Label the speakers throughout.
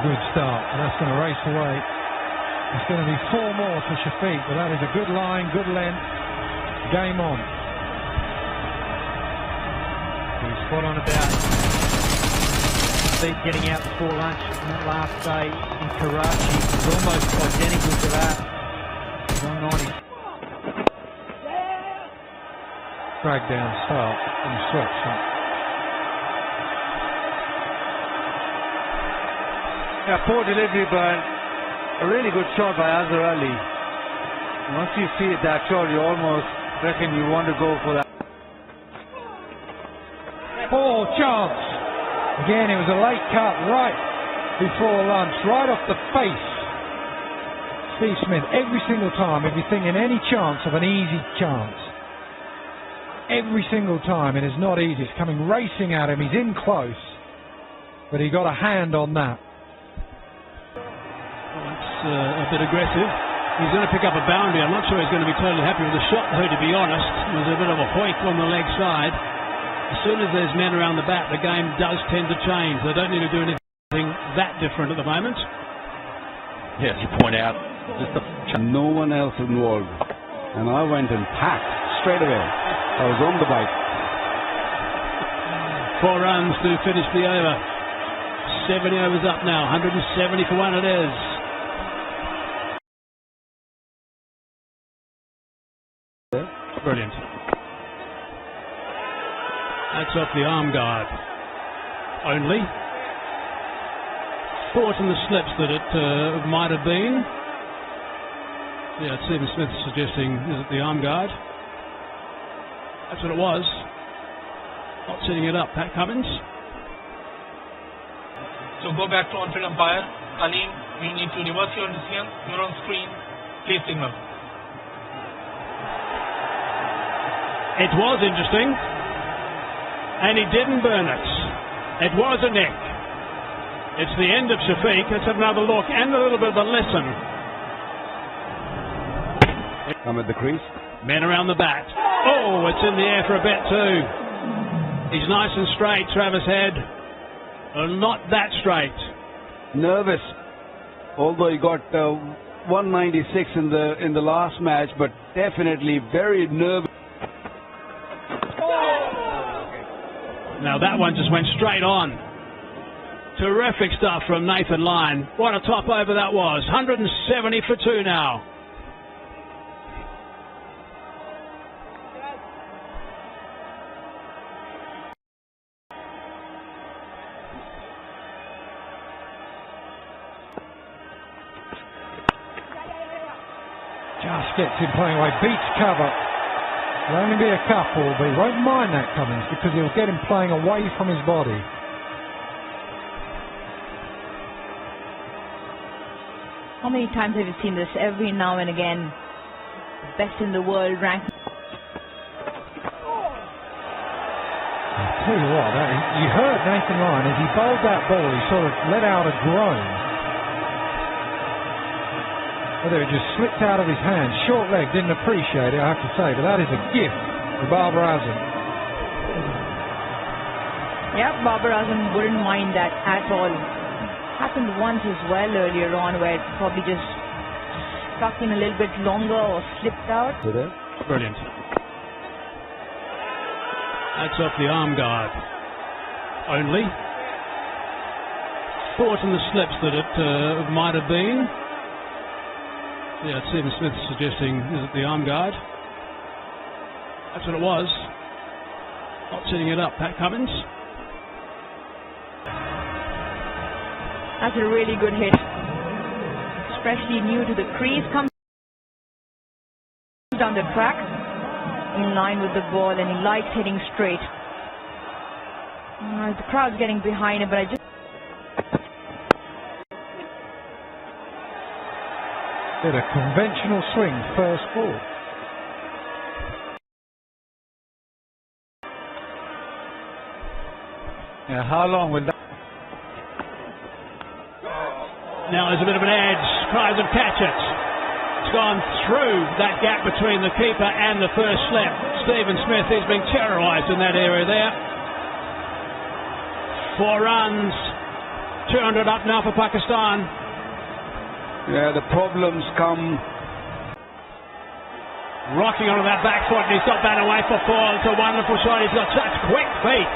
Speaker 1: Good start, and that's going to race away. It's going to be 4 more for Shafiq, but that is a good line, good length. Game on.
Speaker 2: He's spot on about Shafiq getting out before lunch on that last day in Karachi. It's almost identical to that. He's on 90.
Speaker 1: Drag down start and switch.
Speaker 3: Yeah, poor delivery, but a really good shot by Azhar Ali. Once you see that shot, you almost reckon you want to go for that.
Speaker 1: Oh, chance! Again, it was a late cut right before lunch, right off the face. Steve Smith, every single time, if you're thinking any chance of an easy chance, every single time, it is not easy. It's coming racing at him. He's in close, but he got a hand on that.
Speaker 4: A bit aggressive. He's going to pick up a boundary. I'm not sure he's going to be totally happy with the shot, though, to be honest. There's a bit of a hoik on the leg side. As soon as there's men around the bat, the game does tend to change. They don't need to do anything that different at the moment.
Speaker 5: Yes, you point out,
Speaker 6: no one else involved. And I went and packed straight away. I was on the bike.
Speaker 4: 4 runs to finish the over. 70 overs up now. 170 for one it is. Brilliant. That's off the arm guard. Only. Thought in the slips that it might have been. Yeah, Stephen Smith suggesting is it the arm guard. That's what it was. Not setting it up, Pat Cummins.
Speaker 7: So go back to on-field umpire. Aleem, you need to reverse your decision. You're on screen. Please signal.
Speaker 4: It was interesting, and he didn't burn it. It was a nick. It's the end of Shafiq. Let's have another look and a little bit of a listen.
Speaker 6: I'm at the crease.
Speaker 4: Men around the bat. Oh, it's in the air for a bit too. He's nice and straight, Travis Head. Not that straight.
Speaker 6: Nervous, although he got 196 in the last match, but definitely very nervous.
Speaker 4: Now that one just went straight on. Terrific stuff from Nathan Lyon. What a top over that was. 170 for 2 now.
Speaker 1: Just gets him playing away, beats cover. It'll only be a couple, but he won't mind that, Cummins, because he'll get him playing away from his body.
Speaker 8: How many times have you seen this? Every now and again, best in the world ranking.
Speaker 1: I'll tell you what, you heard Nathan Lyon, as he bowled that ball, he sort of let out a groan. Whether it just slipped out of his hand, short leg, didn't appreciate it, I have to say, but that is a gift for Babar Azam.
Speaker 8: Yeah, Babar Azam wouldn't mind that at all. Happened once as well earlier on, where it probably just stuck in a little bit longer or slipped out.
Speaker 4: Brilliant. That's off the arm guard. Only. Thought in the slips that it might have been. Yeah, Stephen Smith suggesting is it the arm guard. That's what it was. Not setting it up, Pat Cummins.
Speaker 8: That's a really good hit. Especially new to the crease. Comes down the track in line with the ball, and he likes hitting straight. The crowd's getting behind him, but I just...
Speaker 1: Did a conventional swing, first ball.
Speaker 3: Yeah, how long will that?
Speaker 4: Now there's a bit of an edge. Tries to catch it. It's gone through that gap between the keeper and the first slip. Stephen Smith is being terrorised in that area there. 4 runs 200 up now for Pakistan.
Speaker 6: Yeah, the problems come.
Speaker 4: Rocking onto that back foot, and he's got that away for 4. It's a wonderful shot. He's got such quick feet.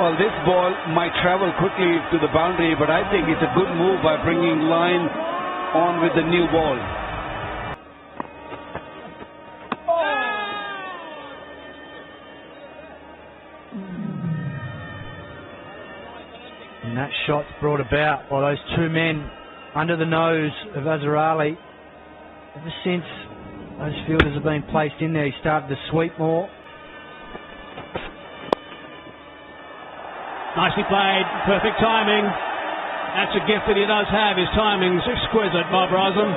Speaker 6: Well, this ball might travel quickly to the boundary, but I think it's a good move by bringing line on with the new ball.
Speaker 2: And that shot's brought about by those two men under the nose of Azhar Ali. Ever since those fielders have been placed in there, he started to sweep more.
Speaker 4: Nicely played, perfect timing. That's a gift that he does have. His timing's exquisite, Babar Azam.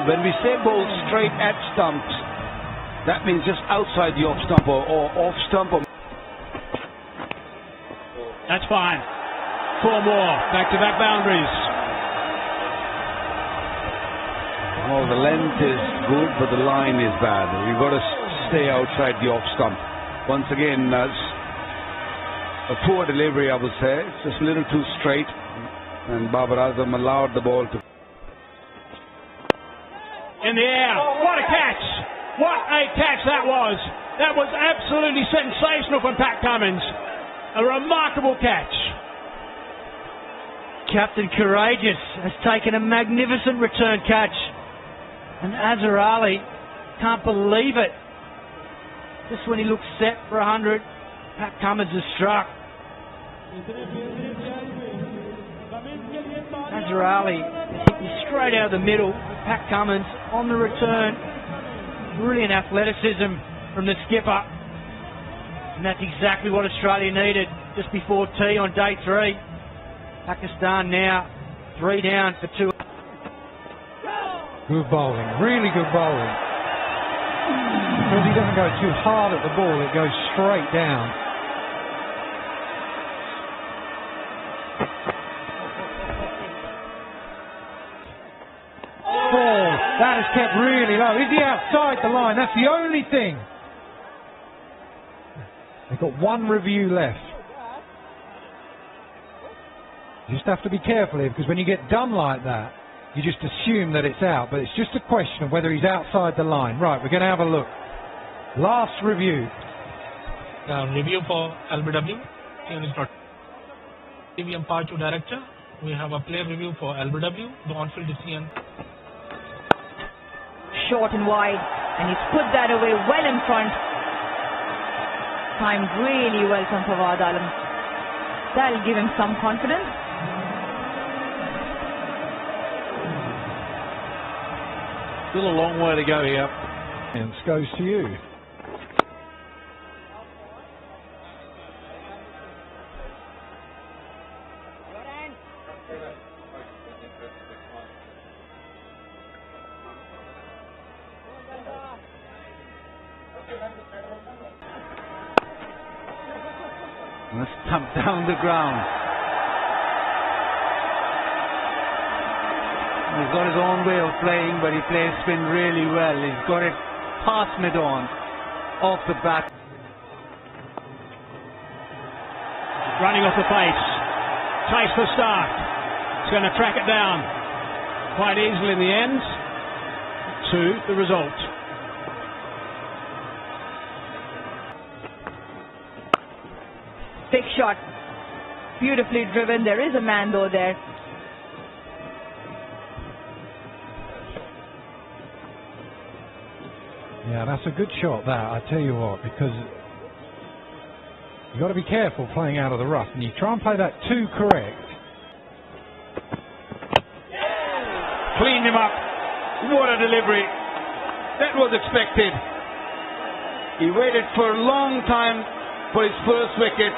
Speaker 6: When we say ball straight at stumps, that means just outside the off stump or off stump.
Speaker 4: That's fine. 4 more, back-to-back boundaries.
Speaker 6: Oh, the length is good, but the line is bad. You've got to stay outside the off stump. Once again, a poor delivery, I would say. It's just a little too straight, and Babar Azam allowed the ball to.
Speaker 4: In the air. What a catch! What a catch that was! That was absolutely sensational from Pat Cummins. A remarkable catch.
Speaker 2: Captain Courageous has taken a magnificent return catch. And Azhar Ali can't believe it. Just when he looks set for 100, Pat Cummins has struck. Azhar Ali hit you straight out of the middle. Pat Cummins on the return. Brilliant athleticism from the skipper. And that's exactly what Australia needed just before tea on day 3. Pakistan now 3 down for 2.
Speaker 1: Good bowling, really good bowling. Because he doesn't go too hard at the ball, it goes straight down. Ball, that is kept really low. Is he outside the line? That's the only thing. They've got 1 review left. You just have to be careful here, because when you get done like that, you just assume that it's out, but it's just a question of whether he's outside the line. Right, we're going to have a look. Last review.
Speaker 7: Review for LBW. Here is not TV umpire to director. We have a player review for LBW, the on-field decision.
Speaker 8: Short and wide, and he's put that away well in front. Timed really well from Fawad Alam. That'll give him some confidence.
Speaker 3: Still a long way to go here.
Speaker 1: And this goes to you.
Speaker 3: Let's thump down the ground. He's got his own way of playing, but he plays spin really well. He's got it past mid-on, off the bat.
Speaker 4: Running off the pace. Chase for start. He's going to track it down quite easily in the end to the result.
Speaker 8: Big shot. Beautifully driven. There is a man though there.
Speaker 1: Yeah, that's a good shot, that, I tell you what, because you've got to be careful playing out of the rough, and you try and play that too correct.
Speaker 6: Cleaned him up. What a delivery. That was expected. He waited for a long time for his first wicket.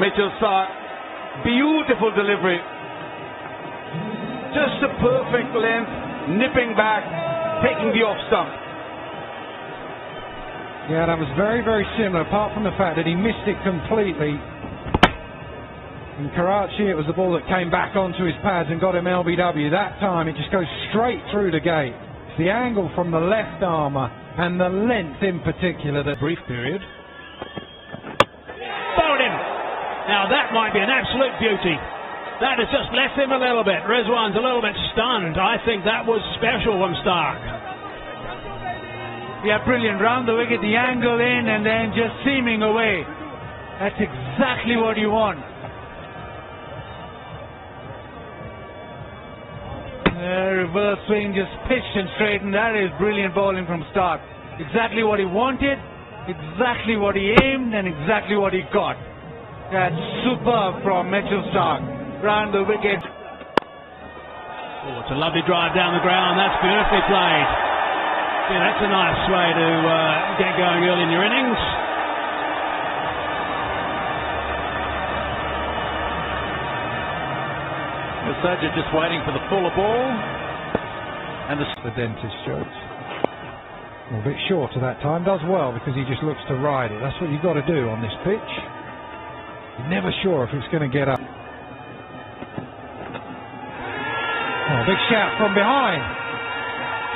Speaker 6: Mitchell Starc. Beautiful delivery. Just a perfect length, nipping back, taking the off stump.
Speaker 1: Yeah, that was very, very similar, apart from the fact that he missed it completely. In Karachi, it was the ball that came back onto his pads and got him LBW. That time, it just goes straight through the gate. It's the angle from the left armour and the length in particular. The brief period.
Speaker 4: Bowled him. That might be an absolute beauty. That has just left him a little bit. Rizwan's a little bit stunned. I think that was special from Stark.
Speaker 3: Yeah, brilliant. Round the wicket, the angle in, and then just seaming away. That's exactly what you want. Reverse swing, just pitched and straightened. That is brilliant bowling from Stark. Exactly what he wanted, exactly what he aimed, and exactly what he got. That's superb from Mitchell Stark. Round the wicket.
Speaker 4: Oh, it's a lovely drive down the ground. That's beautifully played. Yeah, that's a nice way to get going early in your innings.
Speaker 5: Masaja just waiting for the fuller ball. And
Speaker 1: the dentist jokes. A bit short of that time. Does well because he just looks to ride it. That's what you've got to do on this pitch. You're never sure if it's going to get up. Oh, big shout from behind.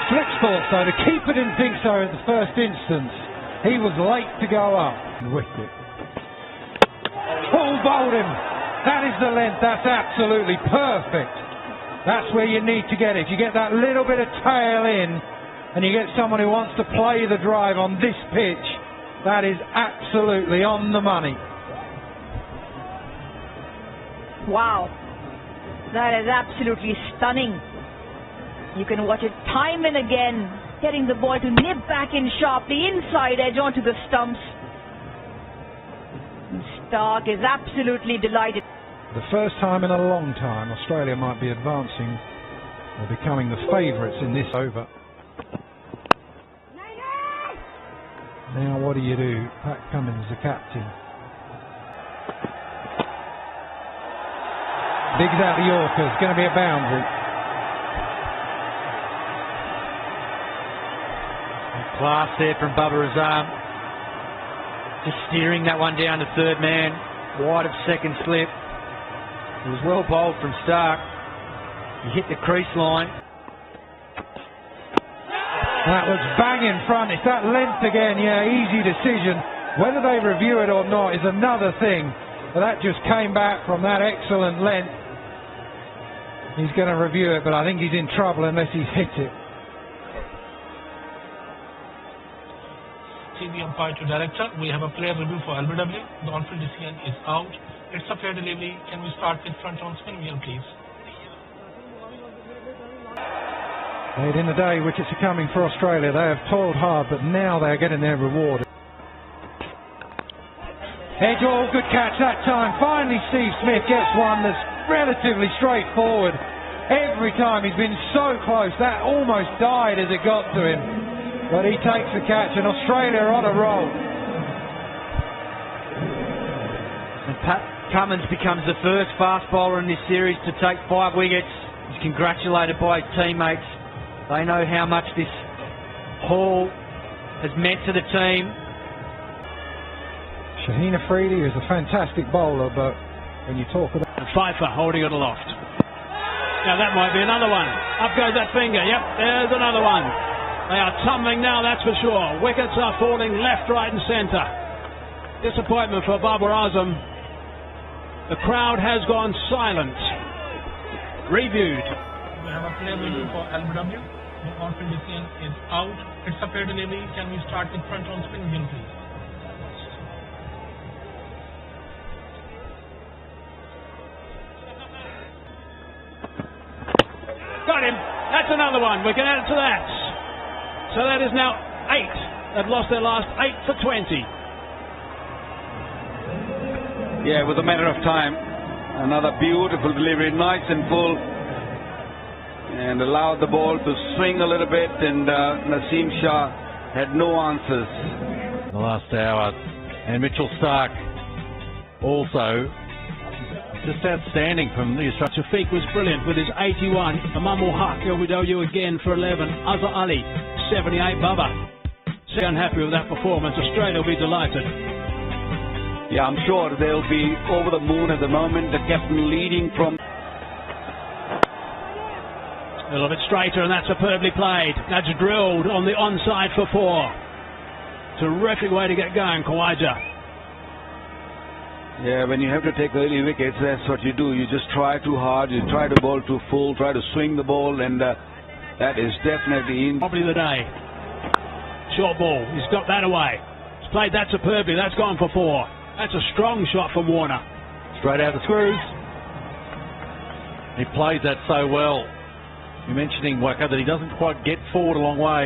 Speaker 1: Slips thought so. The keeper didn't think so at the first instance. He was late to go up. Wicket. Full bowled him. That is the length. That's absolutely perfect. That's where you need to get it. You get that little bit of tail in and you get someone who wants to play the drive on this pitch. That is absolutely on the money.
Speaker 8: Wow. That is absolutely stunning. You can watch it time and again, getting the ball to nip back in sharply, inside edge onto the stumps. Stark is absolutely delighted.
Speaker 1: The first time in a long time Australia might be advancing or becoming the favourites in this over. Now what do? Pat Cummins, the captain. Digs out the Yorker. It's going to be a boundary.
Speaker 2: Class there from Babar Azam. Just steering that one down to third man. Wide of second slip. It was well bowled from Stark. He hit the crease line.
Speaker 1: That was bang in front. It's that length again. Yeah, easy decision. Whether they review it or not is another thing. But that just came back from that excellent length. He's going to review it, but I think he's in trouble unless he's hit it.
Speaker 7: TV umpire to director. We have a player review for LBW. The on-field decision is out. It's a fair delivery. Can we start with front on spin wheel, please?
Speaker 1: Late in the day, wickets are coming for Australia. They have toiled hard, but now they're getting their reward. Edge all, good catch that time. Finally, Steve Smith gets one that's relatively straightforward. Every time he's been so close, that almost died as it got to him. But he takes the catch, and Australia are on a roll.
Speaker 2: And Pat Cummins becomes the first fast bowler in this series to take 5 wickets. He's congratulated by his teammates. They know how much this haul has meant to the team.
Speaker 1: Shaheen Afridi is a fantastic bowler, but when you talk about...
Speaker 4: And Pfeiffer holding it aloft. Now that might be another one. Up goes that finger. Yep, there's another one. They are tumbling now, that's for sure. Wickets are falling left, right and centre. Disappointment for Babar Azam. The crowd has gone silent. Reviewed.
Speaker 7: We have a player review for LBW. The on-field decision is out. It's a fair delivery. Can we start with front on spin wheel, please?
Speaker 4: Got him. That's another one. We can add it to that. So that is now 8. They've lost their last 8 for 20.
Speaker 6: Yeah, it was a matter of time. Another beautiful delivery, nice and full. And allowed the ball to swing a little bit, and Naseem Shah had no answers.
Speaker 5: The last hour. And Mitchell Stark also just outstanding from the Australian.
Speaker 4: Shafiq was brilliant with his 81. Amamul Haq, LBW again for 11. Azhar Ali, 78. Baba. So unhappy with that performance. Australia will be delighted.
Speaker 6: Yeah, I'm sure they'll be over the moon at the moment. The captain leading from...
Speaker 4: A little bit straighter, and that's superbly played. That's drilled on the onside for 4. Terrific way to get going, Khawaja.
Speaker 6: Yeah, when you have to take early wickets, that's what you do. You just try too hard, you try to bowl too full, try to swing the ball, and that is definitely in.
Speaker 4: Probably the day. Short ball. He's got that away. He's played that superbly. That's gone for 4. That's a strong shot from Warner.
Speaker 5: Straight out the screws. He plays that so well. You're mentioning, Waka, that he doesn't quite get forward a long way.